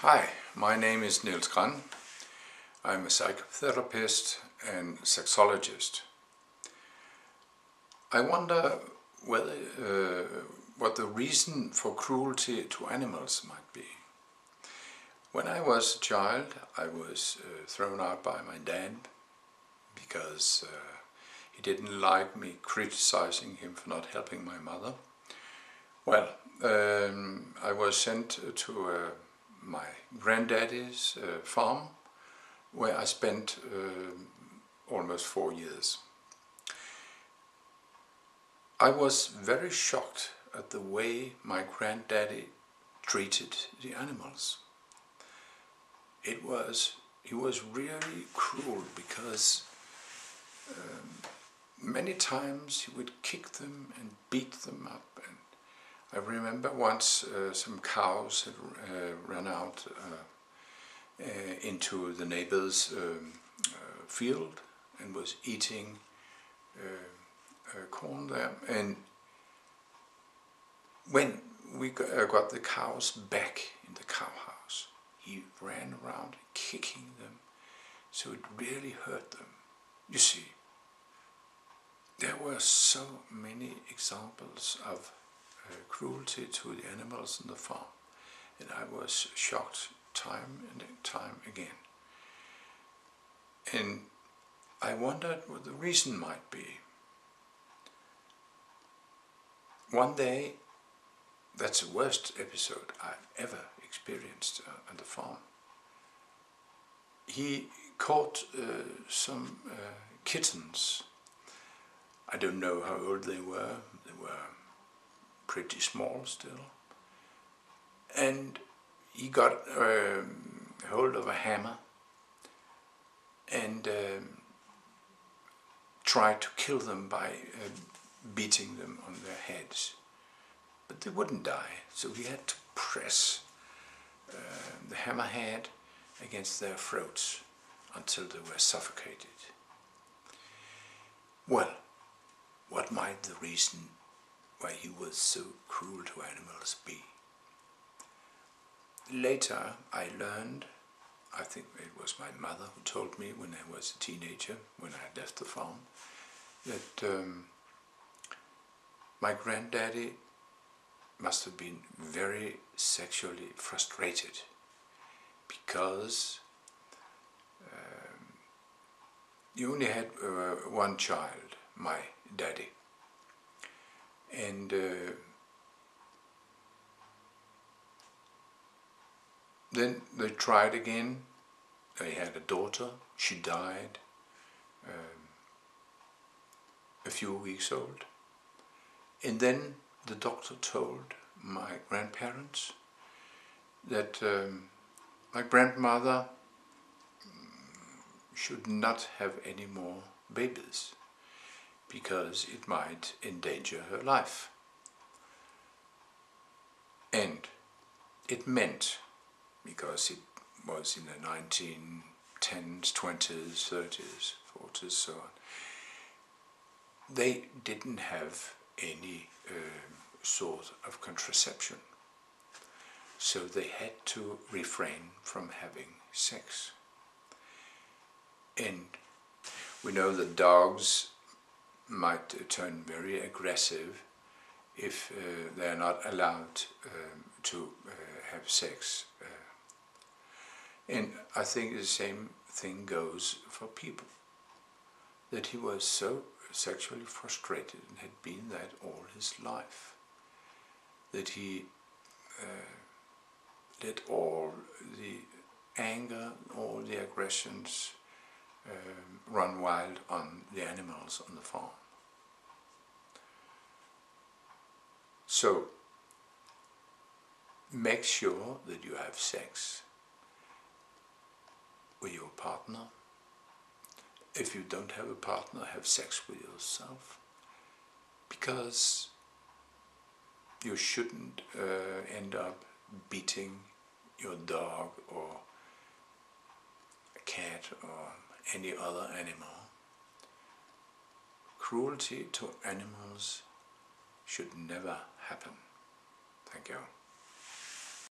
Hi, my name is Niels Gran. I'm a psychotherapist and sexologist. I wonder what the reason for cruelty to animals might be. When I was a child, I was thrown out by my dad because he didn't like me criticizing him for not helping my mother. Well, I was sent to my granddaddy's farm, where I spent almost 4 years. I was very shocked at the way my granddaddy treated the animals. He was really cruel because many times he would kick them and beat them up. And I remember once some cows had run out into the neighbor's field and was eating corn there. And when we got the cows back in the cow house, he ran around kicking them, so it really hurt them. You see, there were so many examples of cruelty to the animals on the farm, and I was shocked time and time again. And I wondered what the reason might be. One day, that's the worst episode I've ever experienced on the farm. He caught some kittens. I don't know how old they were. They were pretty small still. And he got hold of a hammer and tried to kill them by beating them on their heads. But they wouldn't die, so he had to press the hammerhead against their throats until they were suffocated. Well, what might the reason why he was so cruel to animals be? Later I learned, I think it was my mother who told me when I was a teenager, when I had left the farm, that my granddaddy must have been very sexually frustrated because he only had one child, my daddy, and then they tried again. They had a daughter. She died a few weeks old. And then the doctor told my grandparents that my grandmother should not have any more babies because it might endanger her life. And it meant, because it was in the 1910s, 20s, 30s, 40s, so on, they didn't have any sort of contraception. So they had to refrain from having sex. And we know that dogs might turn very aggressive if they are not allowed to have sex. And I think the same thing goes for people. That he was so sexually frustrated and had been that all his life, that he let all the anger, all the aggressions run wild on the animals on the farm. So make sure that you have sex with your partner. If you don't have a partner, have sex with yourself, because you shouldn't end up beating your dog or a cat or any other animal. Cruelty to animals should never happen. Thank you.